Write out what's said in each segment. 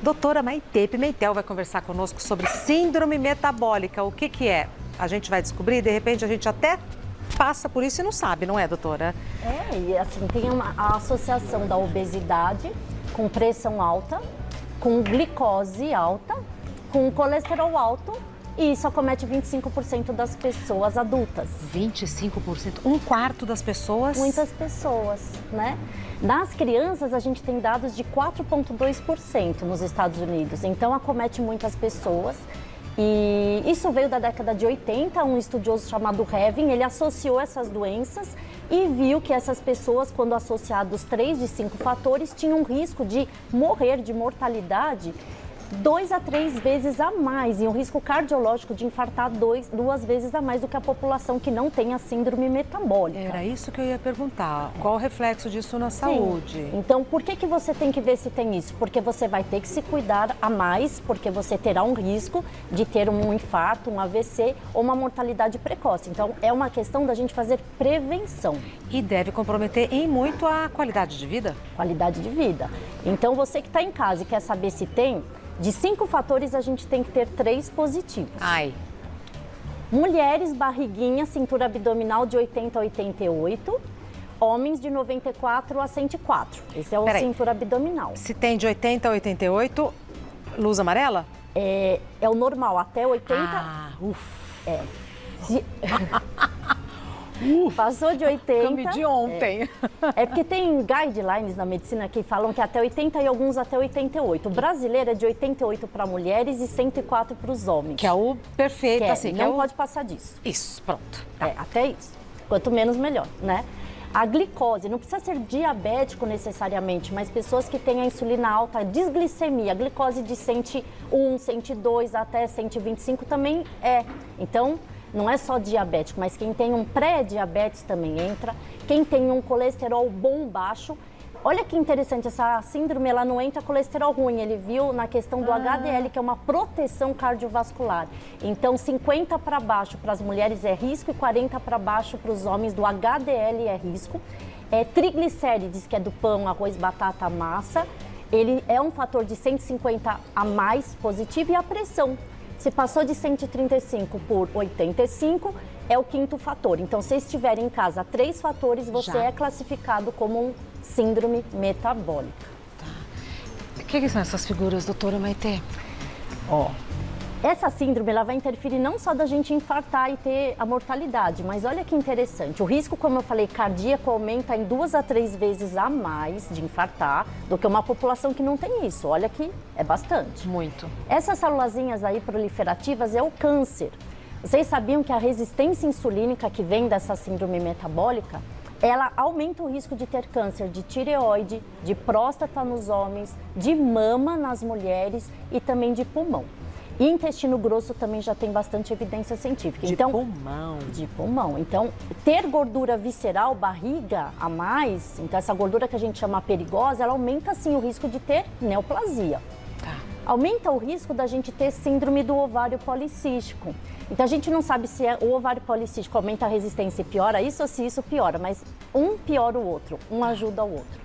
Doutora Maitê Pimentel vai conversar conosco sobre síndrome metabólica. O que é? A gente vai descobrir, de repente a gente até passa por isso e não sabe, não é, doutora? E assim, tem a associação da obesidade com pressão alta, com glicose alta, com colesterol alto, e isso acomete 25% das pessoas adultas. 25%? Um quarto das pessoas? Muitas pessoas, né? Nas crianças, a gente tem dados de 4,2% nos Estados Unidos, então acomete muitas pessoas. E isso veio da década de 80, um estudioso chamado Hevin, ele associou essas doenças e viu que essas pessoas, quando associados 3 de 5 fatores, tinham um risco de morrer, de mortalidade, 2 a 3 vezes a mais, e um risco cardiológico de infartar 2 vezes a mais do que a população que não tem a síndrome metabólica. Era isso que eu ia perguntar. Qual o reflexo disso na saúde? Então, por que você tem que ver se tem isso? Porque você vai ter que se cuidar a mais, porque você terá um risco de ter um infarto, um AVC ou uma mortalidade precoce. Então, é uma questão da gente fazer prevenção. E deve comprometer em muito a qualidade de vida? Qualidade de vida. Então, você que está em casa e quer saber se tem, de 5 fatores, a gente tem que ter 3 positivos. Ai. Mulheres, barriguinha, cintura abdominal de 80 a 88. Homens de 94 a 104. Esse é o cintura abdominal. Se tem de 80 a 88, luz amarela? É o normal, até 80. Ah, Passou de 80. Cami de ontem. É porque tem guidelines na medicina que falam que até 80 e alguns até 88. O brasileiro é de 88 para mulheres e 104 para os homens. Que é o perfeito, assim. Não pode passar disso. Isso, pronto. Até isso. Quanto menos, melhor, né? A glicose, não precisa ser diabético necessariamente, mas pessoas que têm a insulina alta, disglicemia, glicose de 101, 102 até 125 também é. Então, não é só diabético, mas quem tem um pré-diabetes também entra. Quem tem um colesterol bom baixo. Olha que interessante, essa síndrome, ela não entra colesterol ruim. Ele viu na questão do HDL, que é uma proteção cardiovascular. Então, 50 para baixo para as mulheres é risco e 40 para baixo para os homens do HDL é risco. Triglicérides, que é do pão, arroz, batata, massa. Ele é um fator de 150 a mais positivo. E a pressão. Se passou de 135 por 85, é o 5º fator. Então, se estiver em casa 3 fatores, você é classificado como um síndrome metabólica. Tá. O que são essas figuras, doutora Maitê? Essa síndrome, ela vai interferir não só da gente infartar e ter a mortalidade, mas olha que interessante. O risco, como eu falei, cardíaco aumenta em 2 a 3 vezes a mais de infartar do que uma população que não tem isso. Olha que é bastante. Muito. Essas célulazinhas aí proliferativas é o câncer. Vocês sabiam que a resistência insulínica que vem dessa síndrome metabólica, ela aumenta o risco de ter câncer de tireoide, de próstata nos homens, de mama nas mulheres e também de pulmão. E intestino grosso também já tem bastante evidência científica. De pulmão. De pulmão. Então, ter gordura visceral, barriga a mais, então essa gordura que a gente chama perigosa, ela aumenta sim o risco de ter neoplasia. Tá. Aumenta o risco da gente ter síndrome do ovário policístico. Então, a gente não sabe se o ovário policístico aumenta a resistência e piora isso ou se isso piora, mas um piora o outro, um ajuda o outro.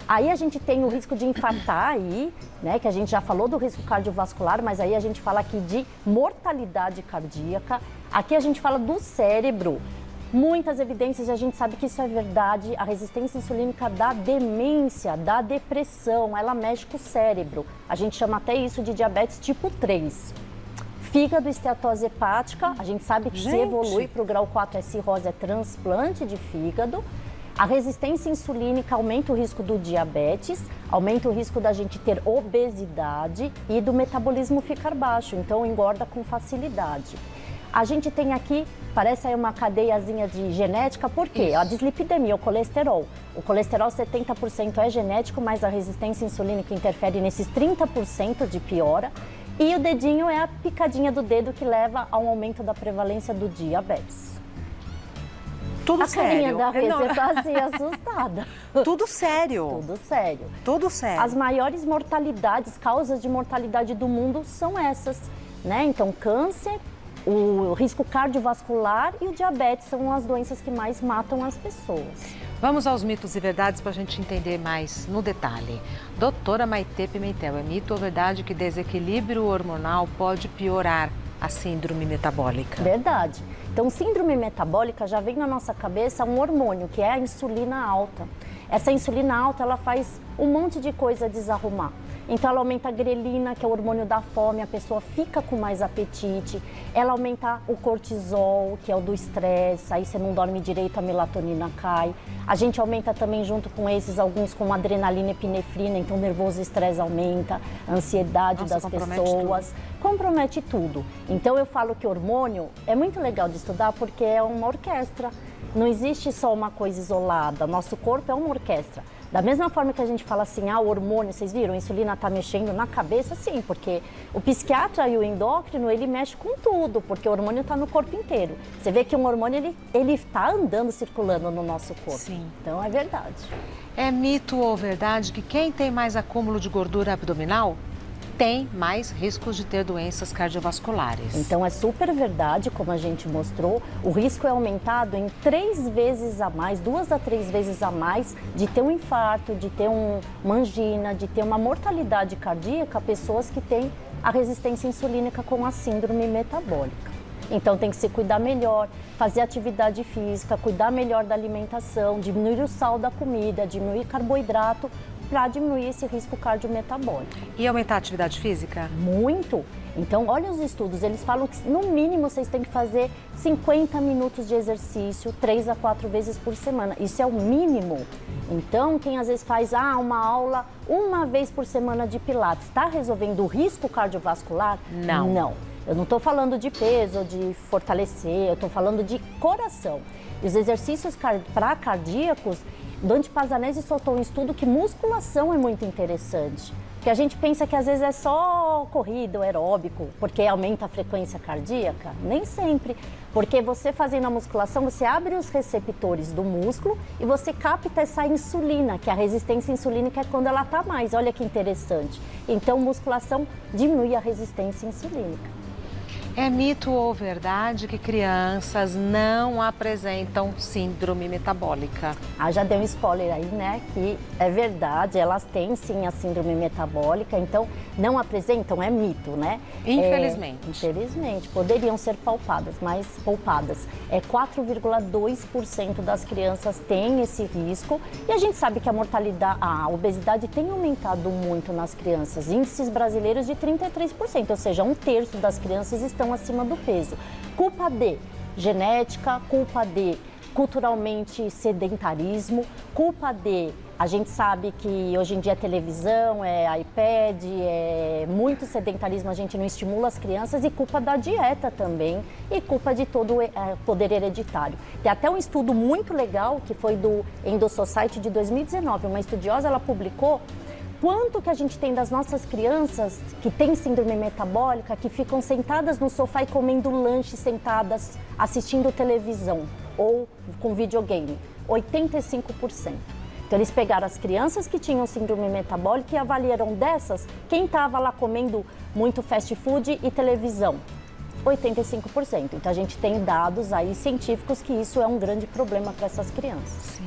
Aí a gente tem o risco de infartar aí, né, que a gente já falou do risco cardiovascular, mas aí a gente fala aqui de mortalidade cardíaca. Aqui a gente fala do cérebro. Muitas evidências e a gente sabe que isso é verdade. A resistência insulínica dá demência, dá depressão, ela mexe com o cérebro. A gente chama até isso de diabetes tipo 3. Fígado, esteatose hepática, a gente sabe que se evolui para o grau 4 é cirrose, é transplante de fígado. A resistência insulínica aumenta o risco do diabetes, aumenta o risco da gente ter obesidade e do metabolismo ficar baixo, então engorda com facilidade. A gente tem aqui, parece aí uma cadeiazinha de genética, por quê? A dislipidemia, o colesterol. O colesterol 70% é genético, mas a resistência insulínica interfere nesses 30% de piora. E o dedinho é a picadinha do dedo que leva a um aumento da prevalência do diabetes. Tudo a carinha sério. da Rê, você tá assim, assustada. Tudo sério. Tudo sério. Tudo sério. As maiores mortalidades, causas de mortalidade do mundo são essas, né? Então, câncer, O risco cardiovascular e o diabetes são as doenças que mais matam as pessoas. Vamos aos mitos e verdades para a gente entender mais no detalhe. Doutora Maitê Pimentel, é mito ou verdade que desequilíbrio hormonal pode piorar a síndrome metabólica? Verdade. Então, síndrome metabólica já vem na nossa cabeça um hormônio, que é a insulina alta. Essa insulina alta, ela faz um monte de coisa desarrumar. Então, ela aumenta a grelina, que é o hormônio da fome, a pessoa fica com mais apetite. Ela aumenta o cortisol, que é o do estresse, aí você não dorme direito, a melatonina cai. A gente aumenta também, junto com esses, alguns com adrenalina e epinefrina, então nervoso e estresse aumenta, a ansiedade das pessoas. Compromete tudo. Então, eu falo que hormônio é muito legal de estudar porque é uma orquestra. Não existe só uma coisa isolada, nosso corpo é uma orquestra. Da mesma forma que a gente fala assim, o hormônio, vocês viram, a insulina está mexendo na cabeça, sim, porque o psiquiatra e o endócrino, ele mexe com tudo, porque o hormônio está no corpo inteiro. Você vê que um hormônio, ele está andando, circulando no nosso corpo. Sim. Então, é verdade. É mito ou verdade que quem tem mais acúmulo de gordura abdominal tem mais riscos de ter doenças cardiovasculares? Então, é super verdade, como a gente mostrou, o risco é aumentado em 3 vezes a mais, 2 a 3 vezes a mais, de ter um infarto, de ter uma angina, de ter uma mortalidade cardíaca, pessoas que têm a resistência insulínica com a síndrome metabólica. Então, tem que se cuidar melhor, fazer atividade física, cuidar melhor da alimentação, diminuir o sal da comida, diminuir carboidrato, para diminuir esse risco cardiometabólico. E aumentar a atividade física? Muito. Então, olha os estudos, eles falam que no mínimo vocês têm que fazer 50 minutos de exercício 3 a 4 vezes por semana. Isso é o mínimo. Então, quem às vezes faz uma aula uma vez por semana de pilates, está resolvendo o risco cardiovascular? Não. Não. Eu não estou falando de peso, de fortalecer, eu estou falando de coração. E os exercícios para cardíacos, Dante Pazanese soltou um estudo que musculação é muito interessante. Porque a gente pensa que às vezes é só corrida, aeróbico, porque aumenta a frequência cardíaca. Nem sempre. Porque você fazendo a musculação, você abre os receptores do músculo e você capta essa insulina, que a resistência insulínica é quando ela está mais. Olha que interessante. Então, musculação diminui a resistência insulínica. É mito ou verdade que crianças não apresentam síndrome metabólica? Já deu um spoiler aí, né? Que é verdade, elas têm sim a síndrome metabólica, então não apresentam, é mito, né? Infelizmente. Infelizmente, poderiam ser poupadas. 4,2% das crianças têm esse risco e a gente sabe que a obesidade tem aumentado muito nas crianças, índices brasileiros de 33%, ou seja, 1/3 das crianças estão acima do peso. Culpa de genética, culpa de culturalmente sedentarismo, culpa de... A gente sabe que hoje em dia é televisão, é iPad, é muito sedentarismo, a gente não estimula as crianças e culpa da dieta também e culpa de todo o poder hereditário. Tem até um estudo muito legal que foi do Endo Society de 2019, uma estudiosa, ela publicou quanto que a gente tem das nossas crianças que têm síndrome metabólica, que ficam sentadas no sofá e comendo lanche sentadas, assistindo televisão ou com videogame, 85%. Então, eles pegaram as crianças que tinham síndrome metabólica e avaliaram dessas quem estava lá comendo muito fast food e televisão. 85%. Então, a gente tem dados aí científicos que isso é um grande problema para essas crianças. Sim.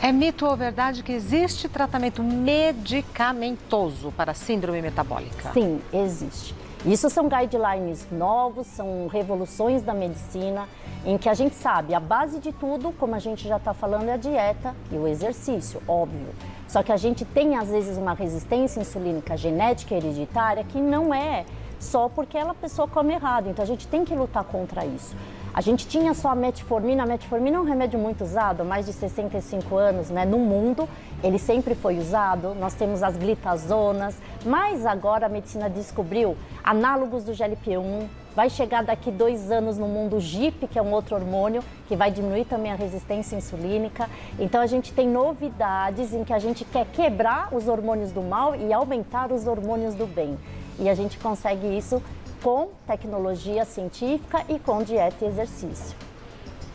É mito ou verdade que existe tratamento medicamentoso para síndrome metabólica? Sim, existe. Isso são guidelines novos, são revoluções da medicina, em que a gente sabe, a base de tudo, como a gente já está falando, é a dieta e o exercício, óbvio. Só que a gente tem, às vezes, uma resistência insulínica genética e hereditária que não é só porque a pessoa come errado. Então, a gente tem que lutar contra isso. A gente tinha só a metformina é um remédio muito usado há mais de 65 anos, né? No mundo, ele sempre foi usado, nós temos as glitazonas, mas agora a medicina descobriu análogos do GLP-1, vai chegar daqui 2 anos no mundo o GIP, que é um outro hormônio, que vai diminuir também a resistência insulínica. Então a gente tem novidades em que a gente quer quebrar os hormônios do mal e aumentar os hormônios do bem. E a gente consegue isso com tecnologia científica e com dieta e exercício.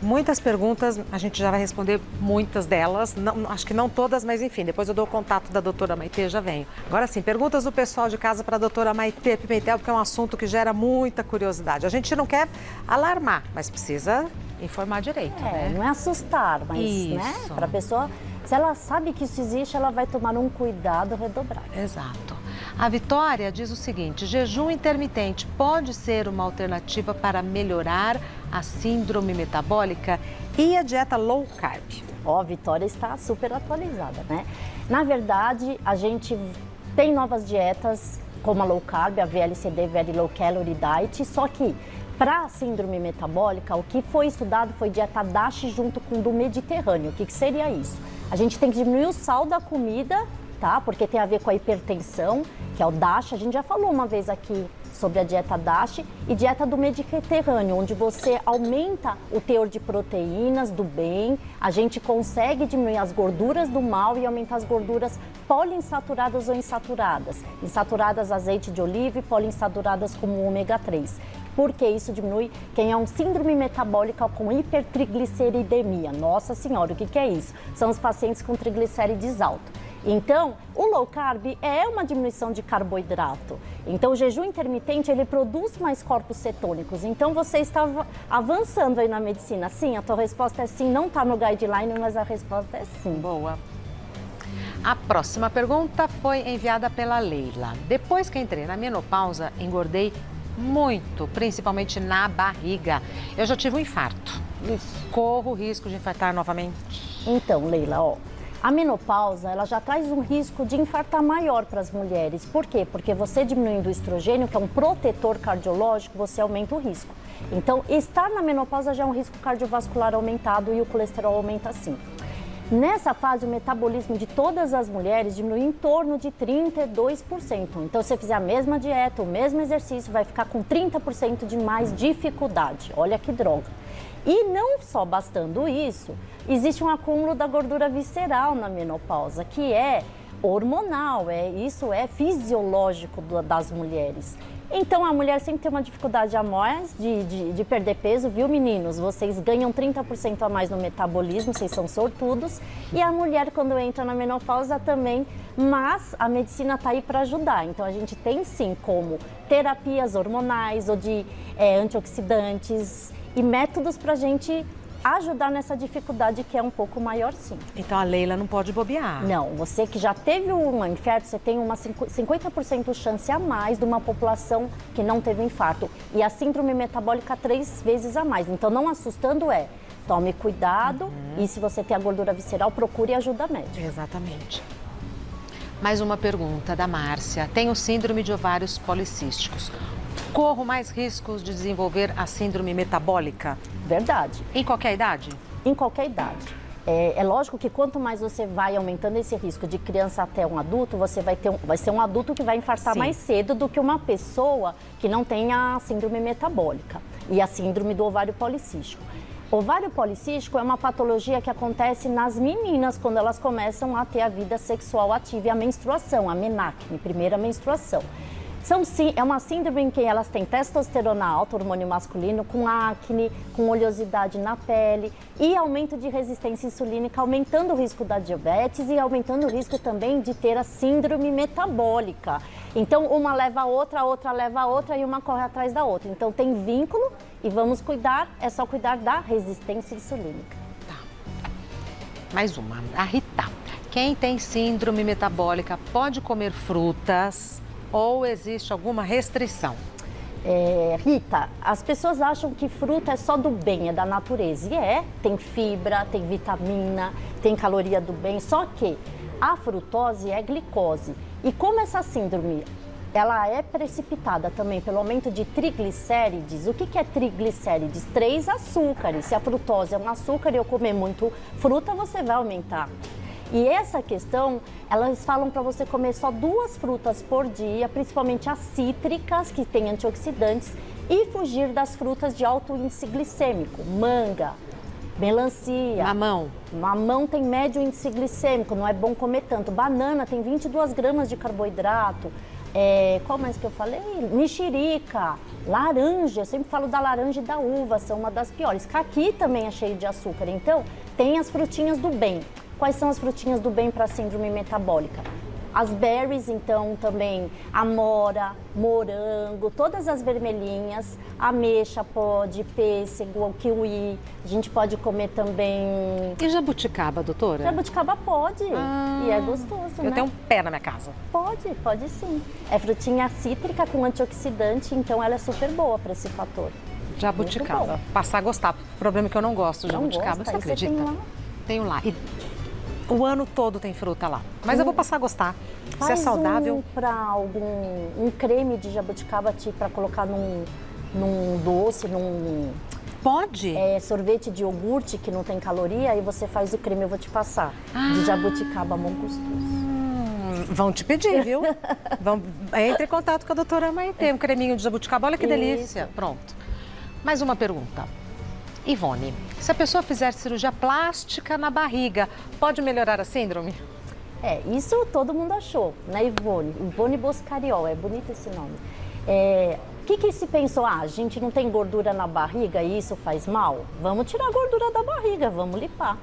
Muitas perguntas, a gente já vai responder muitas delas, não, acho que não todas, mas enfim, depois eu dou o contato da doutora Maitê, já venho. Agora sim, perguntas do pessoal de casa para a doutora Maitê Pimentel, porque é um assunto que gera muita curiosidade. A gente não quer alarmar, mas precisa informar direito, né? Não é assustar, mas, né, para a pessoa, se ela sabe que isso existe, ela vai tomar um cuidado redobrado. Exato. A Vitória diz o seguinte: jejum intermitente pode ser uma alternativa para melhorar a síndrome metabólica e a dieta low carb? Ó, a Vitória está super atualizada, né? Na verdade, a gente tem novas dietas, como a low carb, a VLCD, Very Low Calorie Diet, só que para a síndrome metabólica, o que foi estudado foi dieta DASH junto com do Mediterrâneo. O que seria isso? A gente tem que diminuir o sal da comida, tá? Porque tem a ver com a hipertensão, que é o DASH. A gente já falou uma vez aqui sobre a dieta DASH e dieta do Mediterrâneo, onde você aumenta o teor de proteínas do bem, a gente consegue diminuir as gorduras do mal e aumentar as gorduras poliinsaturadas ou insaturadas. Insaturadas, azeite de oliva, e poliinsaturadas como o ômega 3. Porque isso diminui quem é um síndrome metabólica com hipertrigliceridemia. Nossa Senhora, o que é isso? São os pacientes com triglicérides altos. Então, o low carb é uma diminuição de carboidrato. Então, o jejum intermitente, ele produz mais corpos cetônicos. Então, você está avançando aí na medicina. Sim, a tua resposta é sim. Não está no guideline, mas a resposta é sim. Boa. A próxima pergunta foi enviada pela Leila. Depois que entrei na menopausa, engordei muito, principalmente na barriga. Eu já tive um infarto. Corro o risco de infartar novamente? Então, Leila, ó. A menopausa, ela já traz um risco de infartar maior para as mulheres. Por quê? Porque você diminuindo o estrogênio, que é um protetor cardiológico, você aumenta o risco. Então, estar na menopausa já é um risco cardiovascular aumentado e o colesterol aumenta sim. Nessa fase, o metabolismo de todas as mulheres diminui em torno de 32%. Então, se você fizer a mesma dieta, o mesmo exercício, vai ficar com 30% de mais dificuldade. Olha que droga. E não só bastando isso, existe um acúmulo da gordura visceral na menopausa, que é hormonal, isso é fisiológico das mulheres. Então, a mulher sempre tem uma dificuldade a mais de perder peso, viu, meninos? Vocês ganham 30% a mais no metabolismo, vocês são sortudos. E a mulher, quando entra na menopausa, também, mas a medicina está aí para ajudar. Então, a gente tem, sim, como terapias hormonais ou de antioxidantes e métodos para a gente ajudar nessa dificuldade que é um pouco maior, sim. Então, a Leila não pode bobear. Não, você que já teve um infarto, você tem uma 50% chance a mais de uma população que não teve infarto. E a síndrome metabólica 3 vezes a mais. Então, não assustando tome cuidado e se você tem a gordura visceral, procure ajuda médica. Exatamente. Mais uma pergunta da Márcia. Tenho síndrome de ovários policísticos. Corro mais riscos de desenvolver a síndrome metabólica? Verdade. Em qualquer idade? Em qualquer idade. É lógico que quanto mais você vai aumentando esse risco de criança até um adulto, você vai ser um adulto que vai infartar mais cedo do que uma pessoa que não tem a síndrome metabólica e a síndrome do ovário policístico. Ovário policístico é uma patologia que acontece nas meninas quando elas começam a ter a vida sexual ativa e a menstruação, a menacne, primeira menstruação. É uma síndrome em que elas têm testosterona alta, hormônio masculino, com acne, com oleosidade na pele e aumento de resistência insulínica, aumentando o risco da diabetes e aumentando o risco também de ter a síndrome metabólica. Então, uma leva a outra leva a outra e uma corre atrás da outra. Então, tem vínculo e vamos cuidar, é só cuidar da resistência insulínica. Tá. Mais uma. A Rita. Quem tem síndrome metabólica pode comer frutas? Ou existe alguma restrição? Rita, as pessoas acham que fruta é só do bem, é da natureza. E tem fibra, tem vitamina, tem caloria do bem. Só que a frutose é glicose. E como essa síndrome, ela é precipitada também pelo aumento de triglicérides. O que é triglicérides? 3 açúcares. Se a frutose é um açúcar e eu comer muito fruta, você vai aumentar. E essa questão, elas falam para você comer só 2 frutas por dia, principalmente as cítricas, que têm antioxidantes, e fugir das frutas de alto índice glicêmico, manga, melancia. Mamão. Mamão tem médio índice glicêmico, não é bom comer tanto. Banana tem 22 gramas de carboidrato. Qual mais que eu falei? Mexerica, laranja, eu sempre falo da laranja e da uva, são uma das piores. Caqui também é cheio de açúcar, então tem as frutinhas do bem. Quais são as frutinhas do bem para síndrome metabólica? As berries, então, também, amora, morango, todas as vermelhinhas, ameixa pode, pêssego, kiwi, a gente pode comer também... E jabuticaba, doutora? Jabuticaba pode, e é gostoso, né? Eu tenho um pé na minha casa. Pode sim. É frutinha cítrica com antioxidante, então ela é super boa para esse fator. Jabuticaba, passar a gostar. O problema é que eu não gosto de jabuticaba, você acredita? Tem lá? Tenho lá. E o ano todo tem fruta lá. Mas eu vou passar a gostar. Se é saudável. Um creme de jabuticaba para colocar num doce, Pode? Sorvete de iogurte que não tem caloria, aí você faz o creme, eu vou te passar. De jabuticaba, bom gostoso. Vão te pedir, viu? Entre em contato com a doutora Maitê. Um creminho de jabuticaba, olha que delícia. Pronto. Mais uma pergunta. Ivone, se a pessoa fizer cirurgia plástica na barriga, pode melhorar a síndrome? Isso todo mundo achou, né, Ivone? Ivone Boscariol, é bonito esse nome. O que se pensou? A gente não tem gordura na barriga e isso faz mal? Vamos tirar a gordura da barriga, vamos limpar.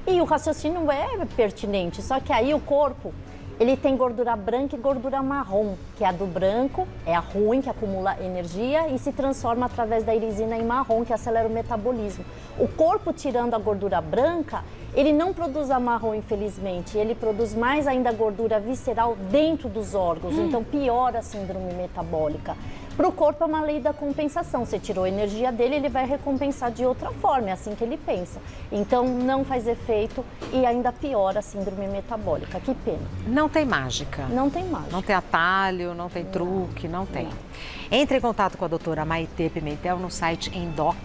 E o raciocínio é pertinente, só que aí o corpo, ele tem gordura branca e gordura marrom, que é a do branco, é a ruim, que acumula energia e se transforma através da irisina em marrom, que acelera o metabolismo. O corpo, tirando a gordura branca, ele não produz a marrom, infelizmente, ele produz mais ainda gordura visceral dentro dos órgãos, então piora a síndrome metabólica. Para o corpo é uma lei da compensação, você tirou a energia dele, ele vai recompensar de outra forma, é assim que ele pensa. Então não faz efeito e ainda piora a síndrome metabólica, que pena. Não tem mágica? Não tem mágica. Não tem atalho, não tem truque, não tem. Entre em contato com a doutora Maitê Pimentel no site endoc.com.br.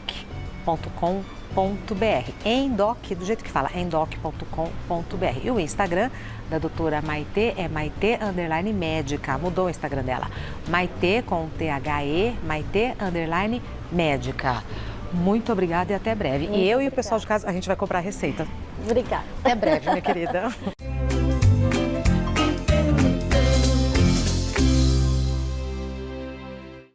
Endoc, do jeito que fala, endoc.com.br. E o Instagram da doutora Maitê é Maitê_médica. Mudou o Instagram dela. Maitê com THE, Maitê_médica. Muito obrigada e até breve. E eu e o pessoal de casa, a gente vai comprar a receita. Obrigada. Até breve, minha querida.